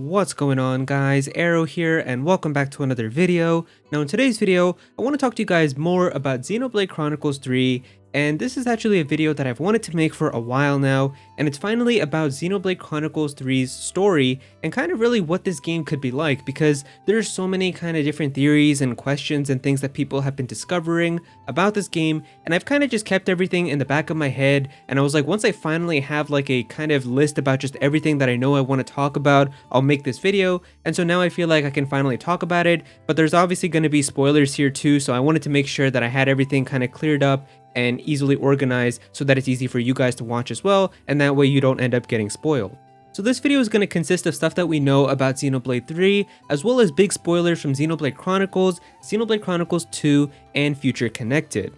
What's going on, guys? Aero here, and welcome back to another video. Now in today's video, I want to talk to you guys more about Xenoblade Chronicles 3, and this is actually a video that I've wanted to make for a while now, and it's finally about Xenoblade Chronicles 3's story and kind of really what this game could be like, because there's so many kind of different theories and questions and things that people have been discovering about this game, and I've kind of just kept everything in the back of my head, and I was like, once I finally have like a kind of list about just everything that I know I want to talk about, I'll make this video. And so now I feel like I can finally talk about it, but there's obviously going to be spoilers here too, so I wanted to make sure that I had everything kind of cleared up and easily organized so that it's easy for you guys to watch as well, and that way you don't end up getting spoiled. So this video is going to consist of stuff that we know about Xenoblade 3, as well as big spoilers from Xenoblade Chronicles, Xenoblade Chronicles 2, and Future Connected.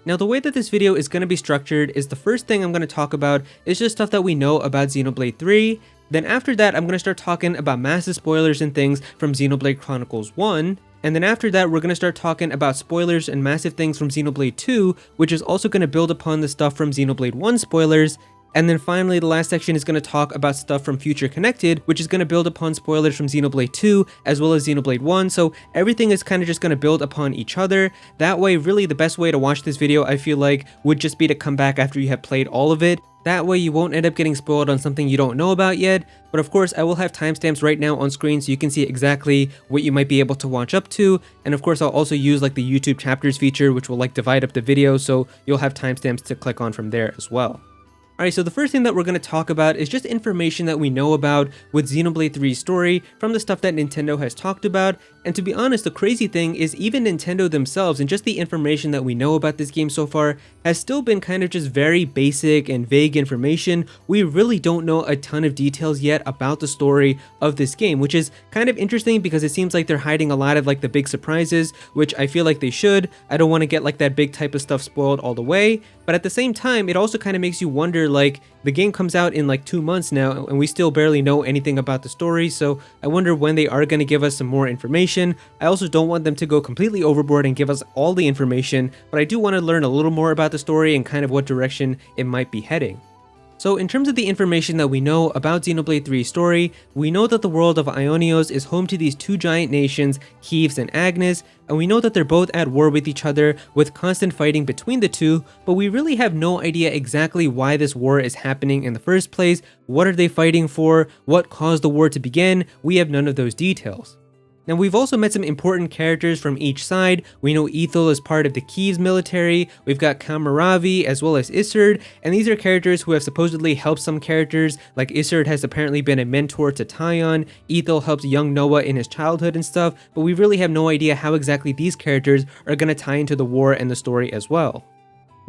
Now the way that this video is going to be structured is the first thing I'm going to talk about is just stuff that we know about Xenoblade 3, then after that I'm going to start talking about massive spoilers and things from Xenoblade Chronicles 1, and then after that we're going to start talking about spoilers and massive things from Xenoblade 2, which is also going to build upon the stuff from Xenoblade 1 spoilers. And then finally, the last section is going to talk about stuff from Future Connected, which is going to build upon spoilers from Xenoblade 2 as well as Xenoblade 1, so everything is kind of just going to build upon each other. That way, really the best way to watch this video, I feel like, would just be to come back after you have played all of it. That way you won't end up getting spoiled on something you don't know about yet, but of course I will have timestamps right now on screen so you can see exactly what you might be able to watch up to, and of course I'll also use like the YouTube chapters feature, which will like divide up the video, so you'll have timestamps to click on from there as well. Alright, so the first thing that we're going to talk about is just information that we know about with Xenoblade 3's story from the stuff that Nintendo has talked about, and to be honest, the crazy thing is even Nintendo themselves and just the information that we know about this game so far has still been kind of just very basic and vague information. We really don't know a ton of details yet about the story of this game, which is kind of interesting because it seems like they're hiding a lot of like the big surprises, which I feel like they should. I don't want to get like that big type of stuff spoiled all the way, but at the same time, it also kind of makes you wonder, like, the game comes out in like 2 months now and we still barely know anything about the story, so I wonder when they are going to give us some more information. I also don't want them to go completely overboard and give us all the information, but I do want to learn a little more about the story and kind of what direction it might be heading. So in terms of the information that we know about Xenoblade 3's story, we know that the world of Ionios is home to these two giant nations, Kiev and Agnes, and we know that they're both at war with each other with constant fighting between the two, but we really have no idea exactly why this war is happening in the first place. What are they fighting for? What caused the war to begin? We have none of those details. Now we've also met some important characters from each side. We know Ethel is part of the Kiev's military, we've got Kamaravi as well as Isard, and these are characters who have supposedly helped some characters, like Isard has apparently been a mentor to Taion, Ethel helps young Noah in his childhood and stuff, but we really have no idea how exactly these characters are going to tie into the war and the story as well.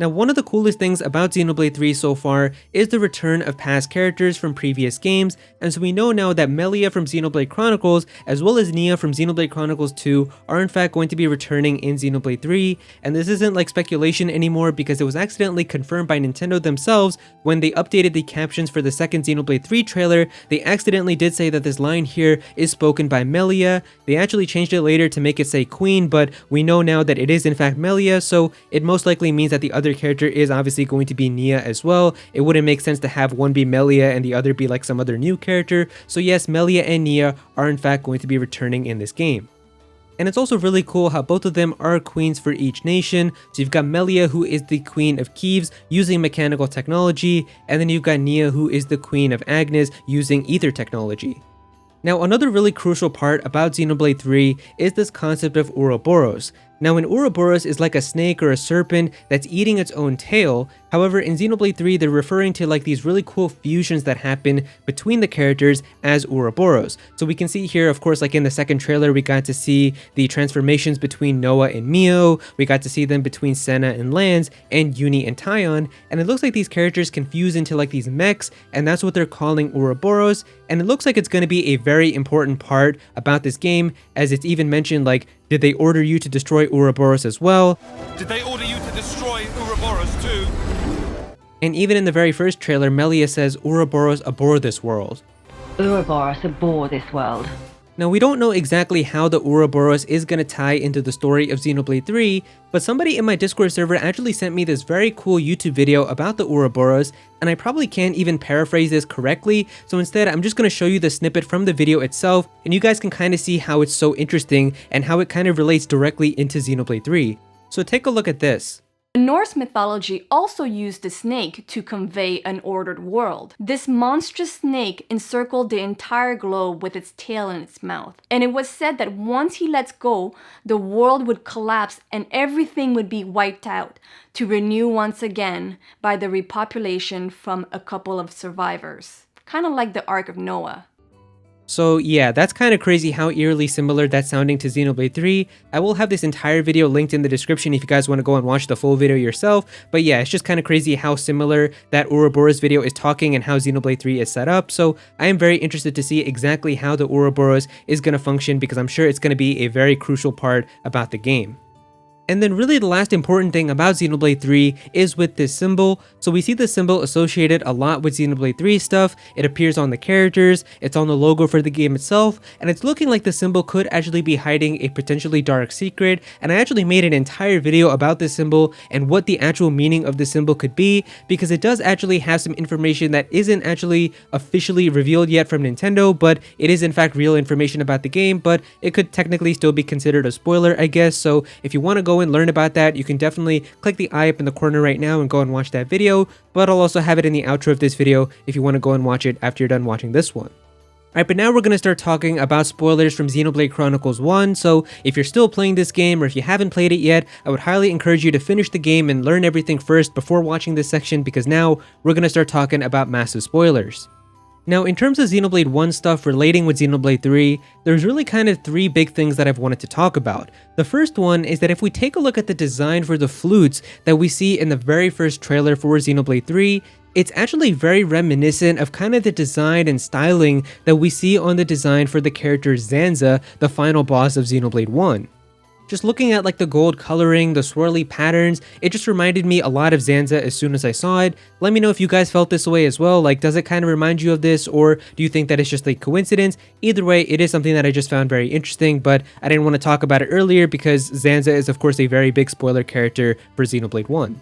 Now one of the coolest things about Xenoblade 3 so far is the return of past characters from previous games, and so we know now that Melia from Xenoblade Chronicles as well as Nia from Xenoblade Chronicles 2 are in fact going to be returning in Xenoblade 3, and this isn't like speculation anymore because it was accidentally confirmed by Nintendo themselves when they updated the captions for the second Xenoblade 3 trailer. They accidentally did say that this line here is spoken by Melia. They actually changed it later to make it say Queen, but we know now that it is in fact Melia, so it most likely means that the other character is obviously going to be Nia as well. It wouldn't make sense to have one be Melia and the other be like some other new character, so yes, Melia and Nia are in fact going to be returning in this game. And it's also really cool how both of them are queens for each nation. So you've got Melia, who is the queen of Kiev using mechanical technology, and then you've got Nia, who is the queen of Agnes using ether technology. Now another really crucial part about Xenoblade 3 is this concept of Ouroboros. Now an Ouroboros is like a snake or a serpent that's eating its own tail. However, in Xenoblade 3 they're referring to like these really cool fusions that happen between the characters as Ouroboros. So we can see here, of course, like in the second trailer we got to see the transformations between Noah and Mio, we got to see them between Senna and Lance, and Uni and Taion, and it looks like these characters can fuse into like these mechs, and that's what they're calling Ouroboros, and it looks like it's going to be a very important part about this game, as it's even mentioned like, did they order you to destroy Ouroboros as well? Did they order you to destroy Ouroboros too? And even in the very first trailer, Melia says Ouroboros abhor this world. Ouroboros abhor this world. Now, we don't know exactly how the Ouroboros is going to tie into the story of Xenoblade 3, but somebody in my Discord server actually sent me this very cool YouTube video about the Ouroboros, and I probably can't even paraphrase this correctly, so instead I'm just going to show you the snippet from the video itself, and you guys can kind of see how it's so interesting and how it kind of relates directly into Xenoblade 3. So take a look at this. Norse mythology also used the snake to convey an ordered world. This monstrous snake encircled the entire globe with its tail in its mouth. And it was said that once he lets go, the world would collapse and everything would be wiped out, to renew once again by the repopulation from a couple of survivors. Kind of like the Ark of Noah. So yeah, that's kind of crazy how eerily similar that's sounding to Xenoblade 3. I will have this entire video linked in the description if you guys want to go and watch the full video yourself, but yeah, it's just kind of crazy how similar that Ouroboros video is talking and how Xenoblade 3 is set up, so I am very interested to see exactly how the Ouroboros is going to function because I'm sure it's going to be a very crucial part about the game. And then really the last important thing about Xenoblade 3 is with this symbol. So we see the symbol associated a lot with Xenoblade 3 stuff. It appears on the characters, it's on the logo for the game itself, and it's looking like the symbol could actually be hiding a potentially dark secret. And I actually made an entire video about this symbol and what the actual meaning of the symbol could be, because it does actually have some information that isn't actually officially revealed yet from Nintendo, but it is in fact real information about the game, but it could technically still be considered a spoiler, I guess. So if you want to go and learn about that, you can definitely click the eye up in the corner right now and go and watch that video, but I'll also have it in the outro of this video if you want to go and watch it after you're done watching this one. Alright, but now we're going to start talking about spoilers from Xenoblade Chronicles 1, so if you're still playing this game or if you haven't played it yet, I would highly encourage you to finish the game and learn everything first before watching this section, because now we're going to start talking about massive spoilers. Now, in terms of Xenoblade 1 stuff relating with Xenoblade 3, there's really kind of three big things that I've wanted to talk about. The first one is that if we take a look at the design for the flutes that we see in the very first trailer for Xenoblade 3, it's actually very reminiscent of kind of the design and styling that we see on the design for the character Zanza, the final boss of Xenoblade 1. Just looking at like the gold coloring, the swirly patterns, it just reminded me a lot of Zanza as soon as I saw it. Let me know if you guys felt this way as well. Like, does it kind of remind you of this, or do you think that it's just a coincidence? Either way, it is something that I just found very interesting, but I didn't want to talk about it earlier because Zanza is of course a very big spoiler character for Xenoblade 1.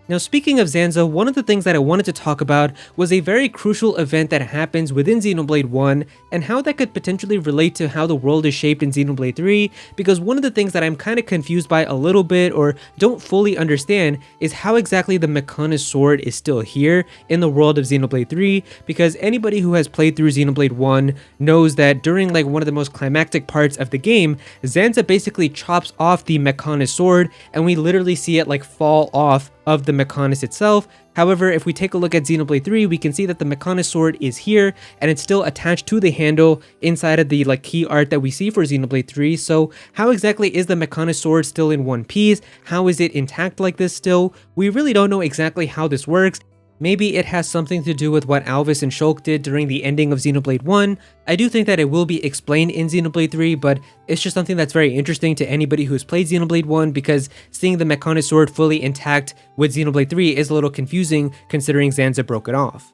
Now, speaking of Zanza, one of the things that I wanted to talk about was a very crucial event that happens within Xenoblade 1 and how that could potentially relate to how the world is shaped in Xenoblade 3, because one of the things that I'm kind of confused by a little bit or don't fully understand is how exactly the Mechonis sword is still here in the world of Xenoblade 3, because anybody who has played through Xenoblade 1 knows that during like one of the most climactic parts of the game, Zanza basically chops off the Mechonis sword and we literally see it like fall off of the Mechonis itself. However, if we take a look at Xenoblade 3, we can see that the Mechonis sword is here and it's still attached to the handle inside of the like key art that we see for Xenoblade 3. So how exactly is the Mechonis sword still in one piece? How is it intact like this still? We really don't know exactly how this works. Maybe it has something to do with what Alvis and Shulk did during the ending of Xenoblade 1. I do think that it will be explained in Xenoblade 3, but it's just something that's very interesting to anybody who's played Xenoblade 1, because seeing the Mechonis sword fully intact with Xenoblade 3 is a little confusing considering Zanza broke it off.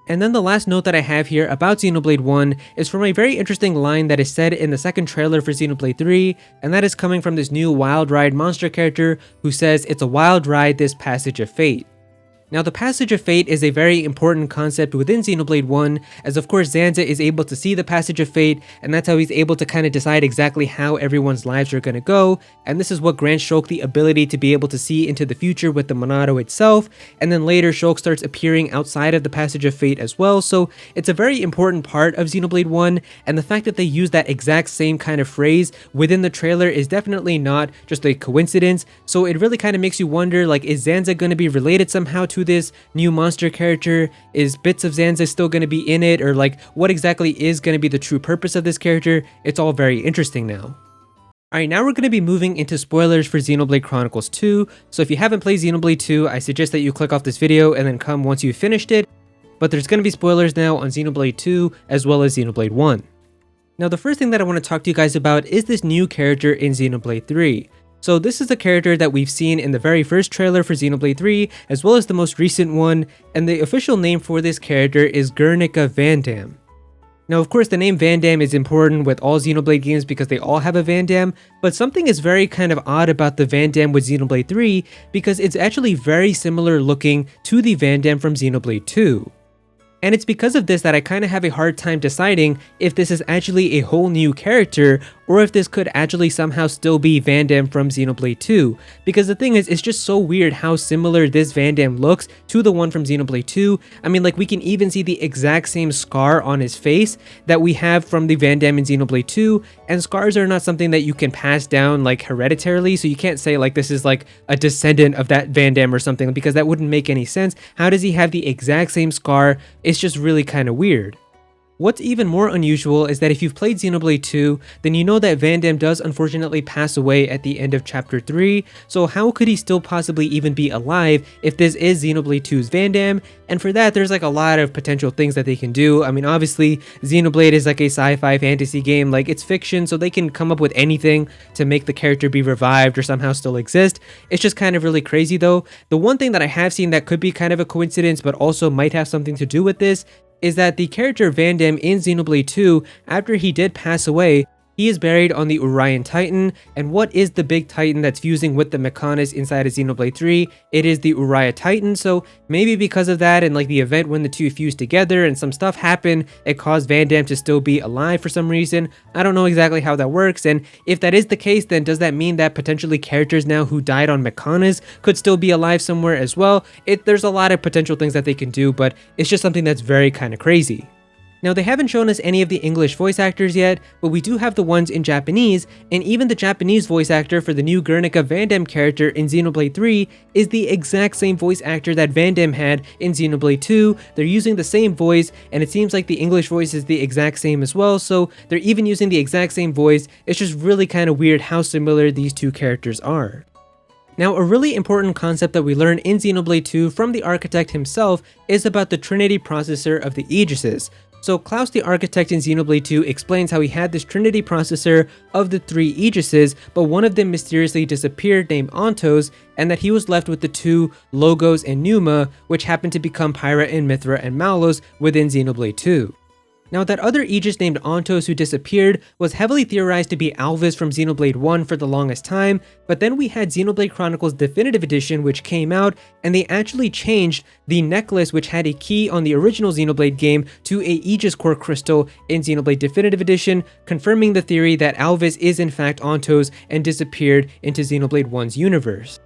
And then the last note that I have here about Xenoblade 1 is from a very interesting line that is said in the second trailer for Xenoblade 3, and that is coming from this new Wild Ride monster character who says, "It's a wild ride, this passage of fate." Now, the passage of fate is a very important concept within Xenoblade 1, as of course Zanza is able to see the passage of fate, and that's how he's able to kind of decide exactly how everyone's lives are going to go, and this is what grants Shulk the ability to be able to see into the future with the Monado itself, and then later Shulk starts appearing outside of the passage of fate as well, so it's a very important part of Xenoblade 1, and the fact that they use that exact same kind of phrase within the trailer is definitely not just a coincidence, so it really kind of makes you wonder, like, is Zanza going to be related somehow to this new monster character? Is bits of Zanza still going to be in it, or like what exactly is going to be the true purpose of this character? It's all very interesting now. Alright, now we're going to be moving into spoilers for Xenoblade Chronicles 2, so if you haven't played Xenoblade 2, I suggest that you click off this video and then come once you've finished it, but there's going to be spoilers now on Xenoblade 2 as well as Xenoblade 1. Now, the first thing that I want to talk to you guys about is this new character in Xenoblade 3. So this is a character that we've seen in the very first trailer for Xenoblade 3, as well as the most recent one, and the official name for this character is Guernica Vandam. Now, of course, the name Van Damme is important with all Xenoblade games because they all have a Van Damme, but something is very kind of odd about the Van Damme with Xenoblade 3 because it's actually very similar looking to the Van Damme from Xenoblade 2. And it's because of this that I kind of have a hard time deciding if this is actually a whole new character or if this could actually somehow still be Van Damme from Xenoblade 2. Because the thing is, it's just so weird how similar this Van Damme looks to the one from Xenoblade 2. I mean, like, we can even see the exact same scar on his face that we have from the Van Damme in Xenoblade 2. And scars are not something that you can pass down like hereditarily, so you can't say like this is like a descendant of that Van Damme or something, because that wouldn't make any sense. How does he have the exact same scar? It's just really kind of weird. What's even more unusual is that if you've played Xenoblade 2, then you know that Van Damme does unfortunately pass away at the end of Chapter 3, so how could he still possibly even be alive if this is Xenoblade 2's Van Damme? And for that, there's like a lot of potential things that they can do. I mean, obviously, Xenoblade is like a sci-fi fantasy game, like it's fiction, so they can come up with anything to make the character be revived or somehow still exist. It's just kind of really crazy though. The one thing that I have seen that could be kind of a coincidence, but also might have something to do with this, is that the character Van Damme in Xenoblade 2, after he did pass away, he is buried on the Orion Titan, and what is the big Titan that's fusing with the Mechonis inside of Xenoblade 3? It is the Uriah Titan, so maybe because of that and like the event when the two fused together and some stuff happened, it caused Van Damme to still be alive for some reason. I don't know exactly how that works, and if that is the case, then does that mean that potentially characters now who died on Mechonis could still be alive somewhere as well? There's a lot of potential things that they can do, but it's just something that's very kind of crazy. Now, they haven't shown us any of the English voice actors yet, but we do have the ones in Japanese, and even the Japanese voice actor for the new Guernica Van Damme character in Xenoblade 3 is the exact same voice actor that Van Damme had in Xenoblade 2. They're using the same voice, and it seems like the English voice is the exact same as well, so they're even using the exact same voice. It's just really kind of weird how similar these two characters are. Now, a really important concept that we learn in Xenoblade 2 from the architect himself is about the Trinity processor of the Aegises. So Klaus the architect in Xenoblade 2 explains how he had this Trinity processor of the three Aegises, but one of them mysteriously disappeared named Ontos, and that he was left with the two Logos and Pneuma, which happened to become Pyra and Mithra and Malos within Xenoblade 2. Now, that other Aegis named Ontos who disappeared was heavily theorized to be Alvis from Xenoblade 1 for the longest time, but then we had Xenoblade Chronicles Definitive Edition which came out, and they actually changed the necklace which had a key on the original Xenoblade game to a Aegis Core crystal in Xenoblade Definitive Edition, confirming the theory that Alvis is in fact Ontos and disappeared into Xenoblade 1's universe.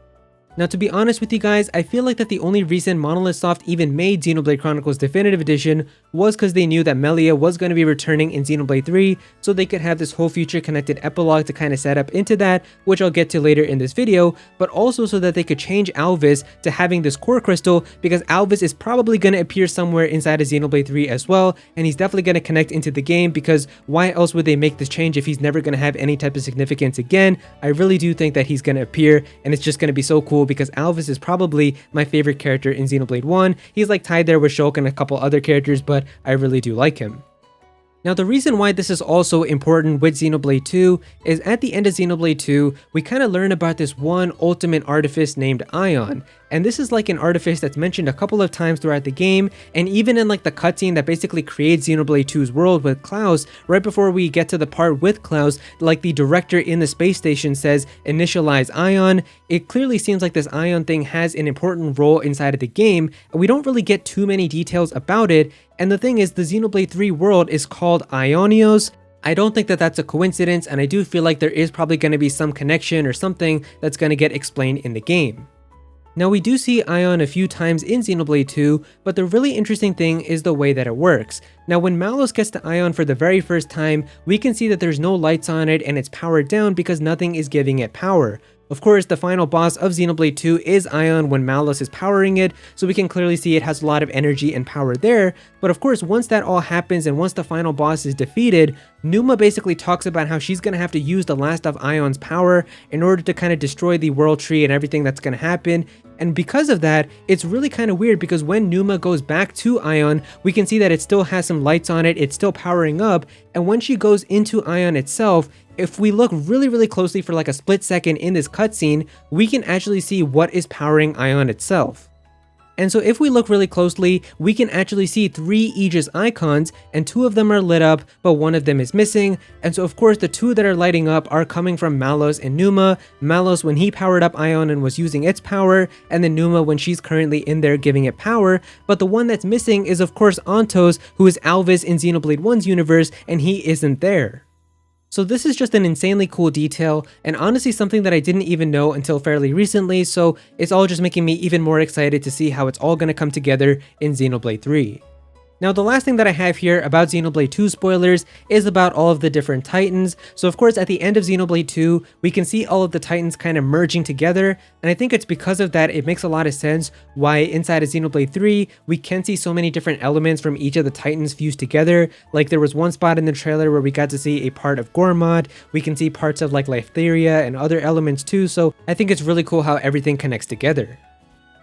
Now, to be honest with you guys, I feel like that the only reason monolithsoft even made Xenoblade Chronicles Definitive Edition was because they knew that Melia was going to be returning in Xenoblade 3, so they could have this whole future connected epilogue to kind of set up into that, which I'll get to later in this video, but also so that they could change Alvis to having this core crystal, because Alvis is probably going to appear somewhere inside of Xenoblade 3 as well, and he's definitely going to connect into the game, because why else would they make this change if he's never going to have any type of significance again? I really do think that he's going to appear, and it's just going to be so cool, because Alvis is probably my favorite character in Xenoblade 1. He's like tied there with Shulk and a couple other characters, but I really do like him. Now, the reason why this is also important with Xenoblade 2 is at the end of Xenoblade 2, we kind of learn about this one ultimate artifice named Ion. And this is like an artifice that's mentioned a couple of times throughout the game, and even in like the cutscene that basically creates Xenoblade 2's world with Klaus, right before we get to the part with Klaus, like the director in the space station says, initialize Ion. It clearly seems like this Ion thing has an important role inside of the game, and we don't really get too many details about it. And the thing is, the Xenoblade 3 world is called Ionios. I don't think that that's a coincidence, and I do feel like there is probably going to be some connection or something that's going to get explained in the game. Now, we do see Ion a few times in Xenoblade 2, but the really interesting thing is the way that it works. Now, when Malos gets to Ion for the very first time, we can see that there's no lights on it and it's powered down because nothing is giving it power. Of course, the final boss of Xenoblade 2 is Ion when Malos is powering it, so we can clearly see it has a lot of energy and power there. But of course, once that all happens and once the final boss is defeated, Pneuma basically talks about how she's going to have to use the last of Ion's power in order to kind of destroy the world tree and everything that's going to happen. And because of that, it's really kind of weird because when Pneuma goes back to Ion, we can see that it still has some lights on it, it's still powering up, and when she goes into Ion itself, if we look really closely for like a split second in this cutscene, we can actually see what is powering Ion itself. And so if we look really closely, we can actually see 3 Aegis icons, and 2 of them are lit up, but 1 of them is missing. And so of course the 2 that are lighting up are coming from Malos and Numa. Malos when he powered up Ion and was using its power, and then Numa when she's currently in there giving it power. But the one that's missing is of course Antos, who is Alvis in Xenoblade 1's universe, and he isn't there. So this is just an insanely cool detail, and honestly something that I didn't even know until fairly recently, so it's all just making me even more excited to see how it's all going to come together in Xenoblade 3. Now the last thing that I have here about Xenoblade 2 spoilers is about all of the different titans. So of course at the end of Xenoblade 2, we can see all of the titans kind of merging together, and I think it's because of that it makes a lot of sense why inside of Xenoblade 3, we can see so many different elements from each of the titans fused together. Like there was one spot in the trailer where we got to see a part of Gormod, we can see parts of like Lytheria and other elements too, so I think it's really cool how everything connects together.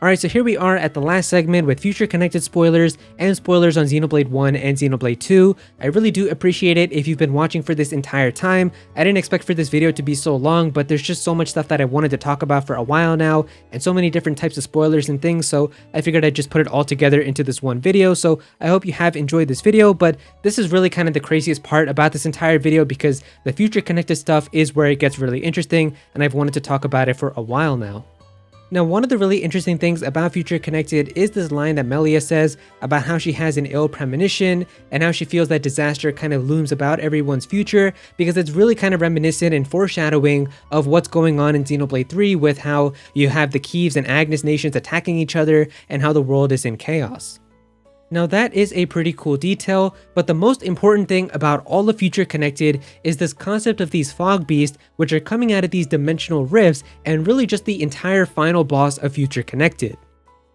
Alright, so here we are at the last segment with future connected spoilers and spoilers on Xenoblade 1 and Xenoblade 2. I really do appreciate it if you've been watching for this entire time. I didn't expect for this video to be so long, but there's just so much stuff that I wanted to talk about for a while now, and so many different types of spoilers and things, so I figured I'd just put it all together into this one video. So I hope you have enjoyed this video, but this is really kind of the craziest part about this entire video because the future connected stuff is where it gets really interesting, and I've wanted to talk about it for a while now. Now, one of the really interesting things about Future Connected is this line that Melia says about how she has an ill premonition and how she feels that disaster kind of looms about everyone's future, because it's really kind of reminiscent and foreshadowing of what's going on in Xenoblade 3 with how you have the Kieves and Agnes nations attacking each other and how the world is in chaos. Now that is a pretty cool detail, but the most important thing about all of Future Connected is this concept of these fog beasts which are coming out of these dimensional rifts and really just the entire final boss of Future Connected.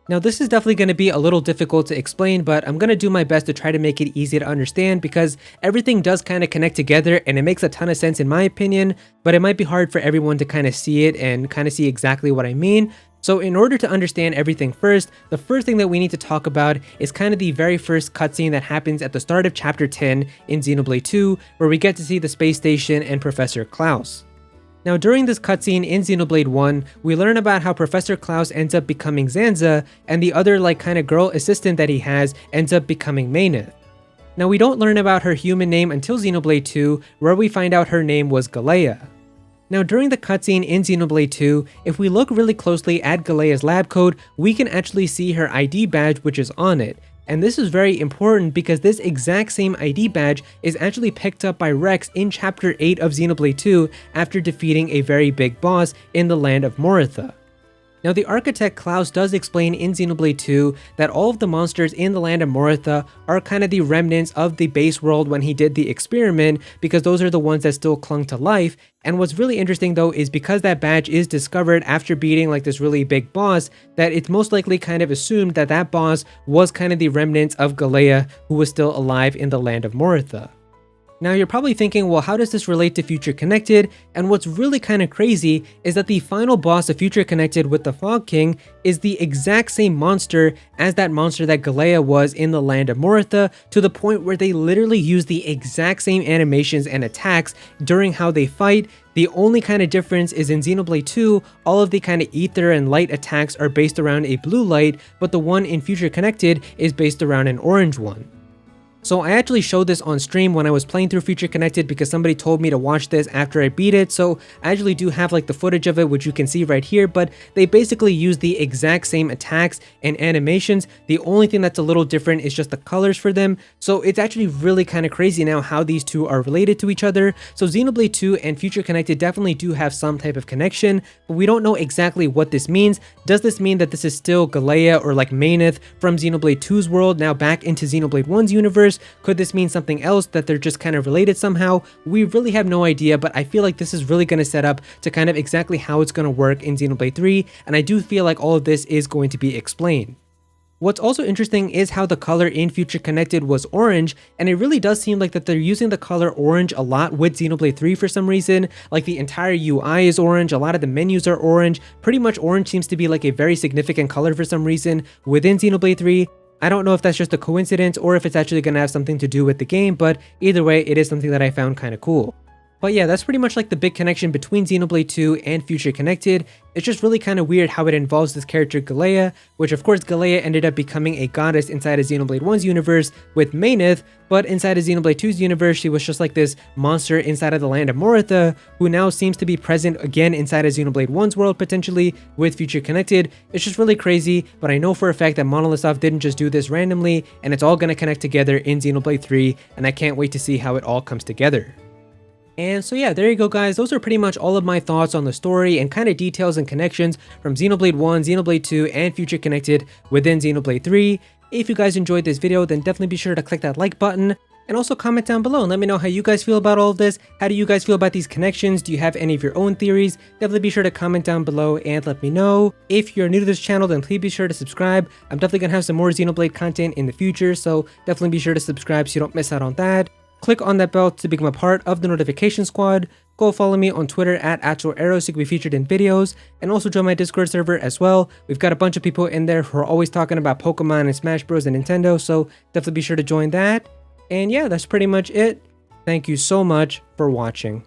Now this is definitely going to be a little difficult to explain, but I'm going to do my best to try to make it easy to understand because everything does kind of connect together and it makes a ton of sense in my opinion, but it might be hard for everyone to kind of see it and kind of see exactly what I mean. So in order to understand everything first, the first thing that we need to talk about is kind of the very first cutscene that happens at the start of Chapter 10 in Xenoblade 2, where we get to see the space station and Professor Klaus. Now during this cutscene in Xenoblade 1, we learn about how Professor Klaus ends up becoming Zanza, and the other like kind of girl assistant that he has ends up becoming Meyneth. Now we don't learn about her human name until Xenoblade 2, where we find out her name was Galea. Now during the cutscene in Xenoblade 2, if we look really closely at Galea's lab coat, we can actually see her ID badge which is on it. And this is very important because this exact same ID badge is actually picked up by Rex in Chapter 8 of Xenoblade 2 after defeating a very big boss in the land of Moritha. Now the architect Klaus does explain in Xenoblade 2 that all of the monsters in the land of Moritha are kind of the remnants of the base world when he did the experiment, because those are the ones that still clung to life. And what's really interesting though is because that badge is discovered after beating like this really big boss, that it's most likely kind of assumed that that boss was kind of the remnants of Galea who was still alive in the land of Moritha. Now you're probably thinking, well, how does this relate to Future Connected? And what's really kind of crazy is that the final boss of Future Connected with the Fog King is the exact same monster as that monster that Galea was in the land of Moritha, to the point where they literally use the exact same animations and attacks during how they fight. The only kind of difference is in Xenoblade 2, all of the kind of ether and light attacks are based around a blue light, but the one in Future Connected is based around an orange one. So I actually showed this on stream when I was playing through Future Connected because somebody told me to watch this after I beat it, so I actually do have like the footage of it which you can see right here, but they basically use the exact same attacks and animations. The only thing that's a little different is just the colors for them, so it's actually really kind of crazy now how these two are related to each other. So Xenoblade 2 and Future Connected definitely do have some type of connection, but we don't know exactly what this means. Does this mean that this is still Galea or like Meyneth from Xenoblade 2's world now back into Xenoblade 1's universe? Could this mean something else, that they're just kind of related somehow? We really have no idea, but I feel like this is really going to set up to kind of exactly how it's going to work in Xenoblade 3, and I do feel like all of this is going to be explained. What's also interesting is how the color in Future Connected was orange, and it really does seem like that they're using the color orange a lot with Xenoblade 3 for some reason. Like the entire UI is orange, a lot of the menus are orange, pretty much orange seems to be like a very significant color for some reason within Xenoblade 3. I don't know if that's just a coincidence or if it's actually going to have something to do with the game, but either way, it is something that I found kind of cool. But yeah, that's pretty much like the big connection between Xenoblade 2 and Future Connected. It's just really kind of weird how it involves this character Galea, which of course Galea ended up becoming a goddess inside of Xenoblade 1's universe with Maineth, but inside of Xenoblade 2's universe, she was just like this monster inside of the land of Moritha, who now seems to be present again inside of Xenoblade 1's world potentially with Future Connected. It's just really crazy, but I know for a fact that monolithsoft didn't just do this randomly, and it's all going to connect together in Xenoblade 3, and I can't wait to see how it all comes together. And so yeah, there you go guys, those are pretty much all of my thoughts on the story and kind of details and connections from Xenoblade 1, Xenoblade 2, and Future Connected within Xenoblade 3. If you guys enjoyed this video, then definitely be sure to click that like button, and also comment down below and let me know how you guys feel about all of this. How do you guys feel about these connections? Do you have any of your own theories? Definitely be sure to comment down below and let me know. If you're new to this channel, then please be sure to subscribe. I'm definitely gonna have some more Xenoblade content in the future, so definitely be sure to subscribe so you don't miss out on that. Click on that bell to become a part of the notification squad. Go follow me on Twitter at Aero so you can be featured in videos, and also join my Discord server as well. We've got a bunch of people in there who are always talking about Pokemon and Smash Bros and Nintendo, so definitely be sure to join that. And yeah, that's pretty much it. Thank you so much for watching.